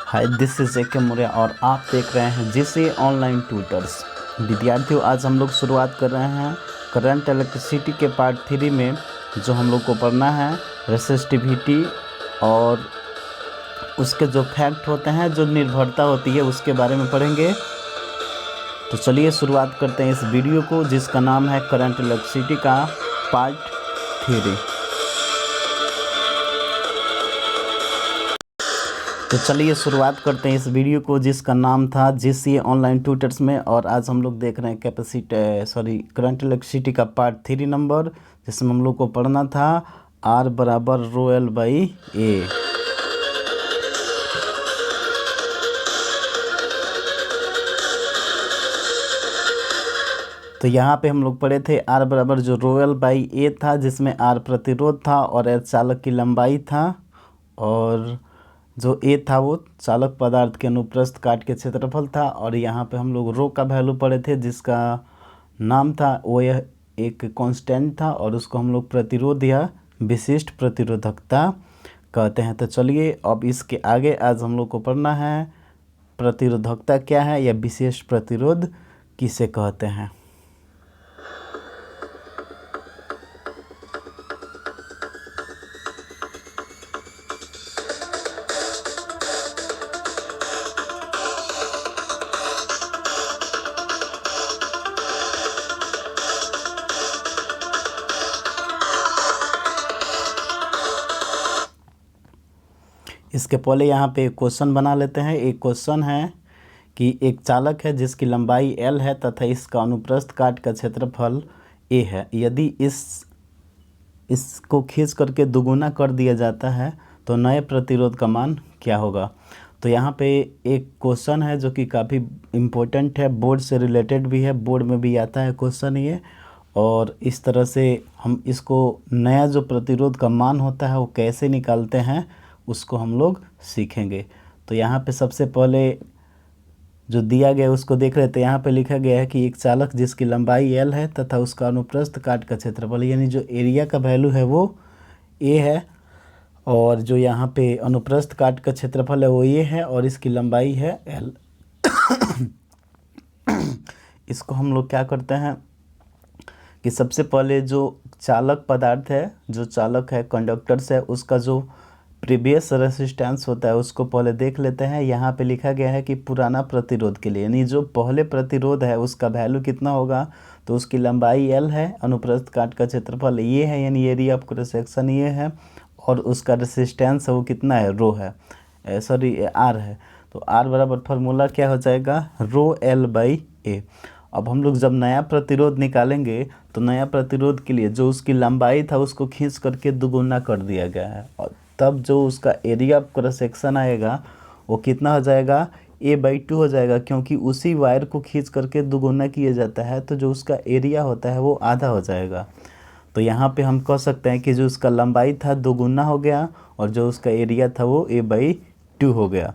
Hi, this is a Maurya और आप देख रहे हैं जिसे ऑनलाइन ट्यूटर्स। विद्यार्थियों, आज हम लोग शुरुआत कर रहे हैं करंट इलेक्ट्रिसिटी के पार्ट 3 में। जो हम लोग को पढ़ना है रेसिस्टिविटी और उसके जो फैक्ट होते हैं, जो निर्भरता होती है, उसके बारे में पढ़ेंगे। तो चलिए शुरुआत करते हैं इस वीडियो को, जिसका नाम है करंट इलेक्ट्रिसिटी का पार्ट 3। तो चलिए शुरुआत करते हैं इस वीडियो को, जिसका नाम था जीसीए ऑनलाइन ट्यूटर्स में। और आज हम लोग देख रहे हैं करंट इलेक्ट्रिसिटी का पार्ट 3 नंबर, जिसमें हम लोग को पढ़ना था R बराबर रो एल बाई ए। तो यहाँ पे हम लोग पढ़े थे R बराबर जो रो एल बाई ए था, जिसमें R प्रतिरोध था और L चालक की लंबाई था, और जो ए था वो चालक पदार्थ के अनुप्रस्थ काट के क्षेत्रफल था। और यहाँ पे हम लोग रो का वैल्यू पढ़े थे, जिसका नाम था वो यह एक कांस्टेंट था, और उसको हम लोग प्रतिरोध या विशिष्ट प्रतिरोधकता कहते हैं। तो चलिए अब इसके आगे आज हम लोग को पढ़ना है प्रतिरोधकता क्या है या विशिष्ट प्रतिरोध किसे कहते हैं। इसके पहले यहाँ पे एक क्वेश्चन बना लेते हैं। एक क्वेश्चन है कि एक चालक है जिसकी लंबाई L है तथा इसका अनुप्रस्थ काट का क्षेत्रफल A है। यदि इसको खींच करके दुगुना कर दिया जाता है तो नए प्रतिरोध का मान क्या होगा। तो यहाँ पे एक क्वेश्चन है जो कि काफ़ी इम्पोर्टेंट है, बोर्ड से रिलेटेड भी है, बोर्ड में भी आता है क्वेश्चन ये। और इस तरह से हम इसको नया जो प्रतिरोध का मान होता है वो कैसे निकालते हैं उसको हम लोग सीखेंगे। तो यहाँ पे सबसे पहले जो दिया गया उसको देख रहे थे। यहाँ पे लिखा गया है कि एक चालक जिसकी लंबाई L है तथा उसका अनुप्रस्थ काट का क्षेत्रफल, यानी जो एरिया का वैल्यू है वो A है, और जो यहाँ पे अनुप्रस्थ काट का क्षेत्रफल है वो A है, और इसकी लंबाई है L। इसको हम लोग क्या करते हैं कि सबसे पहले जो चालक पदार्थ है, जो चालक है, कंडक्टर्स है, उसका जो प्रीवियस रेसिस्टेंस होता है उसको पहले देख लेते हैं। यहाँ पे लिखा गया है कि पुराना प्रतिरोध के लिए, यानी जो पहले प्रतिरोध है उसका वैल्यू कितना होगा। तो उसकी लंबाई L है, अनुप्रस्थ काट का क्षेत्रफल ये है, यानी एरिया ऑफ क्रॉस सेक्शन ये है, और उसका रेसिस्टेंस है वो कितना है, रो है, R है। तो R बराबर फार्मूला क्या हो जाएगा, रो L बाई ए। अब हम लोग जब नया प्रतिरोध निकालेंगे तो नया प्रतिरोध के लिए जो उसकी लंबाई था उसको खींच करके दुगुना कर दिया गया है, और तब जो उसका एरिया ऑफ क्रॉस सेक्शन आएगा वो कितना हो जाएगा, A/2 हो जाएगा, क्योंकि उसी वायर को खींच करके दुगुना किया जाता है, तो जो उसका एरिया होता है वो आधा हो जाएगा। तो यहाँ पे हम कह सकते हैं कि जो उसका लंबाई था दुगुना हो गया, और जो उसका एरिया था वो A/2 हो गया।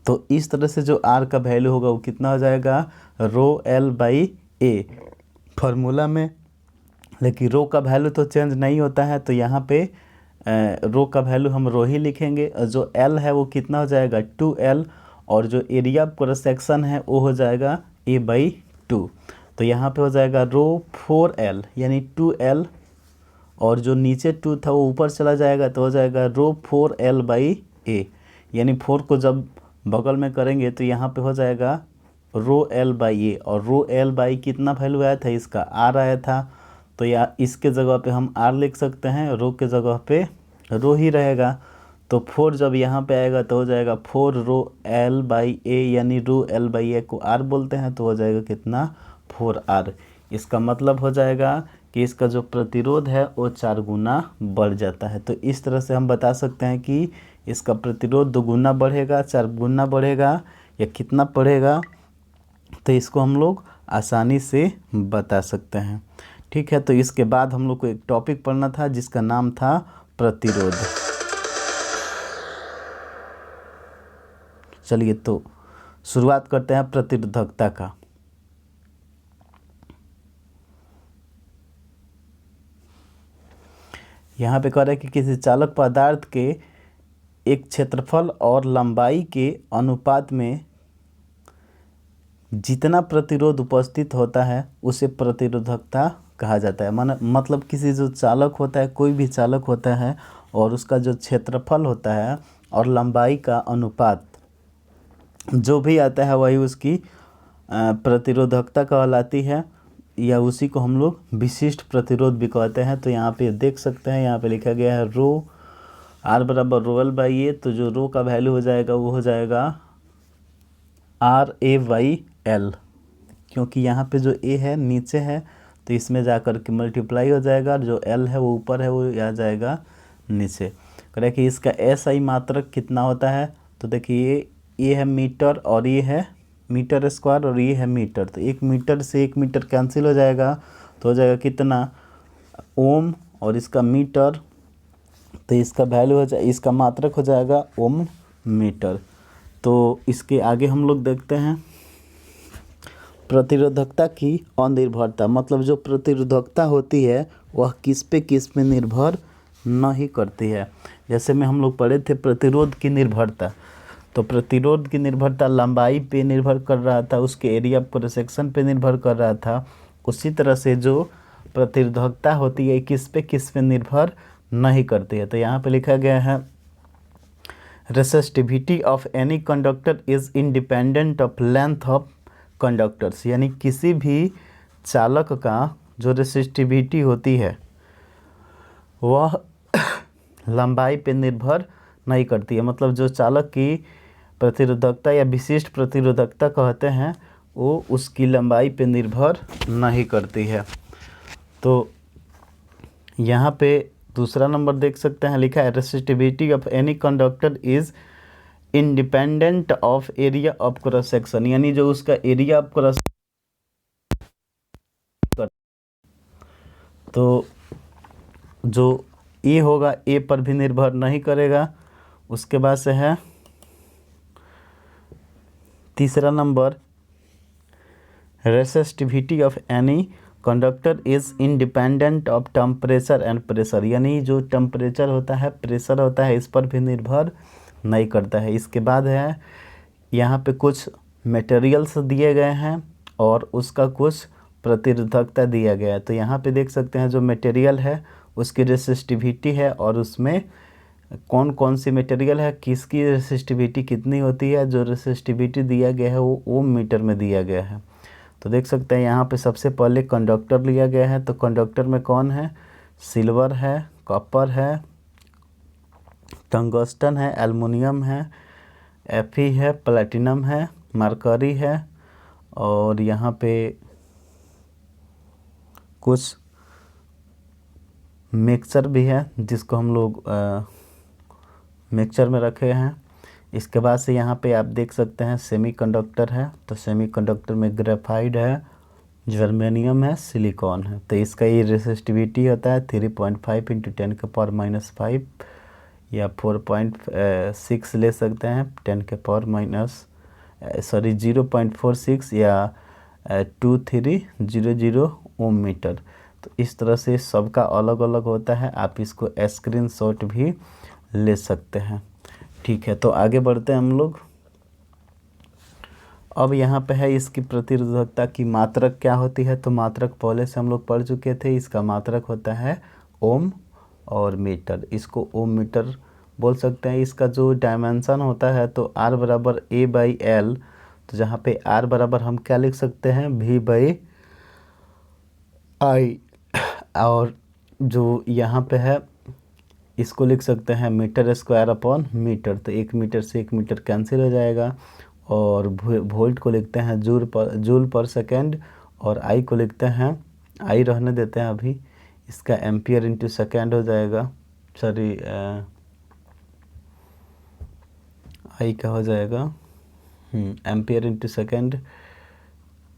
तो इस तरह से जो R का वैल्यू होगा वो कितना हो जाएगा, रो L बाई ए फॉर्मूला में। लेकिन रो का वैल्यू तो चेंज नहीं होता है, तो यहाँ पे रो का वैल्यू हम रो ही लिखेंगे। जो L है वो कितना हो जाएगा, 2L, और जो एरिया ऑफ क्रॉस सेक्शन है वो हो जाएगा A/2। तो यहाँ पे हो जाएगा रो 4L, यानी 2L, और जो नीचे 2 था वो ऊपर चला जाएगा, तो हो जाएगा रो 4L बाई ए, यानी 4 को जब बगल में करेंगे तो यहाँ पे हो जाएगा रो L बाई ए। और रो L बाई कितना वैल्यू आया था, इसका R आया था, तो या इसके जगह पे हम R लिख सकते हैं, रो के जगह पे रो ही रहेगा। तो 4 जब यहाँ पे आएगा तो हो जाएगा 4 रो L बाई ए, यानी रो L बाई ए को R बोलते हैं, तो हो जाएगा कितना, 4R। इसका मतलब हो जाएगा कि इसका जो प्रतिरोध है वो 4 गुना बढ़ जाता है। तो इस तरह से हम बता सकते हैं कि इसका प्रतिरोध 2 गुना बढ़ेगा, 4 गुना बढ़ेगा, या कितना बढ़ेगा। तो इसको हम लोग आसानी से बता सकते हैं। ठीक है, तो इसके बाद हम लोग को एक टॉपिक पढ़ना था जिसका नाम था प्रतिरोध। चलिए तो शुरुआत करते हैं प्रतिरोधकता का। यहाँ पे कह रहा है कि किसी चालक पदार्थ के एक क्षेत्रफल और लंबाई के अनुपात में जितना प्रतिरोध उपस्थित होता है उसे प्रतिरोधकता कहा जाता है। मतलब किसी जो चालक होता है, कोई भी चालक होता है, और उसका जो क्षेत्रफल होता है और लंबाई का अनुपात जो भी आता है वही उसकी प्रतिरोधकता कहलाती है, या उसी को हम लोग विशिष्ट प्रतिरोध भी कहते हैं। तो यहाँ पे देख सकते हैं, यहाँ पे लिखा गया है रो R बराबर रो एल बाई ए। तो जो रो का वैल्यू हो जाएगा वो हो जाएगा RA/L, क्योंकि यहाँ पे जो A है नीचे है तो इसमें जाकर के मल्टीप्लाई हो जाएगा, और जो L है वो ऊपर है वो आ जाएगा नीचे। करें कि इसका SI मात्रक कितना होता है, तो देखिए ये है मीटर और ये है मीटर स्क्वायर और ये है मीटर। तो 1 मीटर से 1 मीटर कैंसिल हो जाएगा, तो हो जाएगा कितना ओम, और इसका मीटर, तो इसका वैल्यू हो जाए, इसका मात्रक हो जाएगा ओम मीटर। तो इसके आगे हम लोग देखते हैं प्रतिरोधकता की अनिर्भरता। मतलब जो प्रतिरोधकता होती है वह किस पे निर्भर नहीं करती है। जैसे में हम लोग पढ़े थे प्रतिरोध की निर्भरता, तो प्रतिरोध की निर्भरता लंबाई पे निर्भर कर रहा था, उसके एरिया ऑफ क्रॉस सेक्शन पे निर्भर कर रहा था। उसी तरह से जो प्रतिरोधकता होती है किस पे निर्भर नहीं करती है। तो यहाँ पे लिखा गया है resistivity of any conductor is independent of length of conductors, यानी किसी भी चालक का जो रेसिस्टिविटी होती है वह लंबाई पे निर्भर नहीं करती है। मतलब जो चालक की प्रतिरोधकता या विशिष्ट प्रतिरोधकता कहते हैं वो उसकी लंबाई पे निर्भर नहीं करती है। तो यहाँ पे दूसरा नंबर देख सकते हैं, लिखा है resistivity of any conductor is independent of area of cross section, यानी जो उसका एरिया ऑफ क्रॉस, तो जो ए होगा ए पर भी निर्भर नहीं करेगा। उसके बाद से है तीसरा number resistivity of any conductor is independent of temperature and pressure, यानी जो टेम्परेचर होता है, प्रेशर होता है, इस पर भी निर्भर नहीं करता है। इसके बाद है यहाँ पे कुछ मटेरियल्स दिए गए हैं और उसका कुछ प्रतिरोधकता दिया गया है। तो यहाँ पे देख सकते हैं जो मटेरियल है उसकी रेसिस्टिविटी है और उसमें कौन कौन सी मटेरियल है, किसकी रेसिस्टिविटी कितनी होती है। जो रेसिस्टिविटी दिया गया है वो ओम मीटर में दिया गया है। तो देख सकते हैं यहाँ पे सबसे पहले कंडक्टर लिया गया है। तो कंडक्टर में कौन है, सिल्वर है, कॉपर है, टंगस्टन है, एल्युमिनियम है, Fe है, प्लैटिनम है, मरकरी है, और यहाँ पे कुछ मिक्सचर भी है जिसको हम लोग मिक्सचर में रखे हैं। इसके बाद से यहाँ पे आप देख सकते हैं सेमीकंडक्टर है। तो सेमीकंडक्टर में ग्रेफाइट है, जर्मेनियम है, सिलिकॉन है। तो इसका ये रेसिस्टिविटी होता है 3.5 × 10⁻⁵ या 4.6 ले सकते हैं 0.46 या 2300 ओम मीटर। तो इस तरह से सबका अलग अलग होता है, आप इसको स्क्रीनशॉट भी ले सकते हैं। ठीक है, तो आगे बढ़ते हैं हम लोग। अब यहाँ पे है इसकी प्रतिरोधकता की मात्रक क्या होती है। तो मात्रक पहले से हम लोग पढ़ चुके थे, इसका मात्रक होता है ओम और मीटर। इसको ओम मीटर बोल सकते हैं। इसका जो डायमेंशन होता है तो R बराबर A/L, तो जहाँ पे R बराबर हम क्या लिख सकते हैं V/I, और जो यहाँ पे है इसको लिख सकते हैं मीटर स्क्वायर अपॉन मीटर। तो 1 मीटर से 1 मीटर कैंसिल हो जाएगा, और वोल्ट को लिखते हैं जूल पर सेकेंड, और आई को लिखते हैं, आई रहने देते हैं अभी, इसका एम्पियर इंटू सेकेंड हो जाएगा। सॉरी, आई का हो जाएगा ampere into second,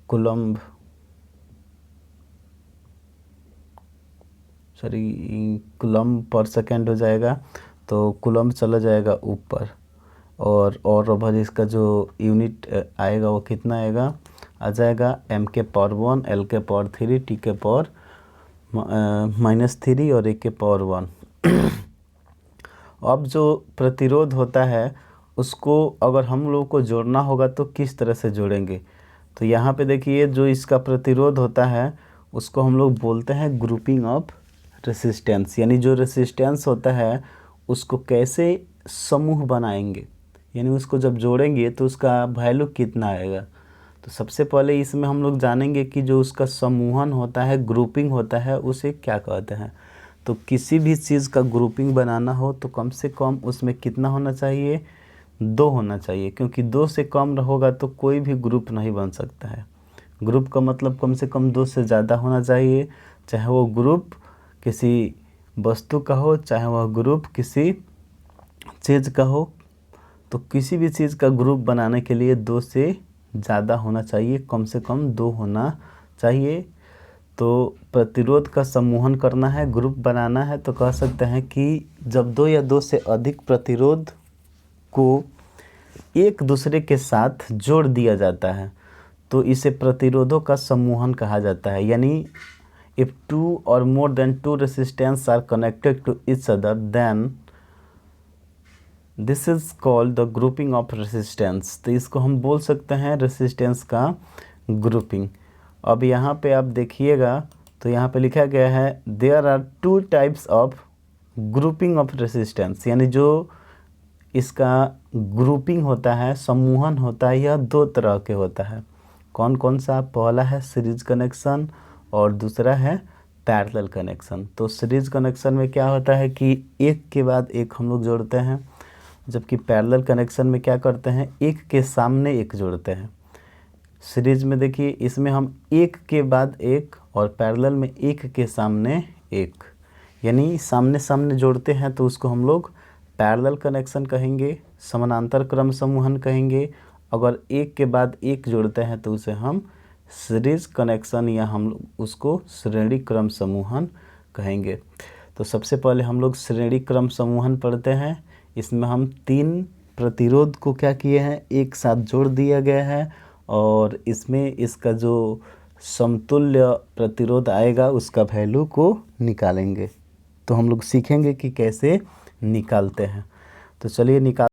coulomb, coulomb पर सेकेंड हो जाएगा। तो कूलम्ब चला जाएगा ऊपर, और ओवर इसका जो यूनिट आएगा वो कितना आएगा, आ जाएगा m⁻⁴, l⁻3, t⁻⁻⁻3 और a⁻1। अब जो प्रतिरोध होता है उसको अगर हम लोग को जोड़ना होगा तो किस तरह से जोड़ेंगे। तो यहाँ पे देखिए जो इसका प्रतिरोध होता है उसको हम लोग बोलते हैं ग्रुपिंग ऑफ रेसिस्टेंस, यानी जो रेसिस्टेंस होता है उसको कैसे समूह बनाएंगे, यानी उसको जब जोड़ेंगे तो उसका वैल्यू कितना आएगा। तो सबसे पहले इसमें हम लोग जानेंगे कि जो उसका समूहन होता है, ग्रुपिंग होता है, उसे क्या कहते हैं। तो किसी भी चीज़ का ग्रुपिंग बनाना हो तो कम से कम उसमें कितना होना चाहिए, 2 होना चाहिए, क्योंकि 2 से कम होगा तो कोई भी ग्रुप नहीं बन सकता है। ग्रुप का मतलब कम से कम 2 से ज़्यादा होना चाहिए, चाहे वो ग्रुप किसी वस्तु का हो, चाहे वह ग्रुप किसी चीज़ का हो। तो किसी भी चीज़ का ग्रुप बनाने के लिए 2 से ज़्यादा होना चाहिए, कम से कम 2 होना चाहिए। तो प्रतिरोध का समूहन करना है, ग्रुप बनाना है, तो कह सकते हैं कि जब 2 या 2 से अधिक प्रतिरोध को एक दूसरे के साथ जोड़ दिया जाता है तो इसे प्रतिरोधों का समूहन कहा जाता है। यानी if 2 or more than 2 resistance are connected to each other then this is called the grouping of resistance. तो इसको हम बोल सकते हैं रेसिस्टेंस का ग्रुपिंग। अब यहाँ पे आप देखिएगा तो यहाँ पे लिखा गया है there are 2 types of grouping of resistance, यानी जो इसका ग्रुपिंग होता है, समूहन होता है, यह 2 तरह के होता है। कौन कौन सा? पहला है सीरीज कनेक्शन और दूसरा है पैरेलल कनेक्शन। तो सीरीज कनेक्शन में क्या होता है कि एक के बाद एक हम लोग जोड़ते हैं, जबकि पैरेलल कनेक्शन में क्या करते हैं, एक के सामने एक जोड़ते हैं। सीरीज में देखिए इसमें हम एक के बाद एक और पैरेलल में एक के सामने एक, यानी सामने सामने जोड़ते हैं तो उसको हम लोग पैरेलल कनेक्शन कहेंगे, समानांतर क्रम समूहन कहेंगे। अगर एक के बाद एक जोड़ते हैं तो उसे हम सीरीज कनेक्शन या हम उसको श्रेणी क्रम समूहन कहेंगे। तो सबसे पहले हम लोग श्रेणी क्रम समूहन पढ़ते हैं। इसमें हम 3 प्रतिरोध को क्या किए हैं, एक साथ जोड़ दिया गया है और इसमें इसका जो समतुल्य प्रतिरोध आएगा उसका वैल्यू को निकालेंगे। तो हम लोग सीखेंगे कि कैसे निकालते हैं। तो चलिए निकाल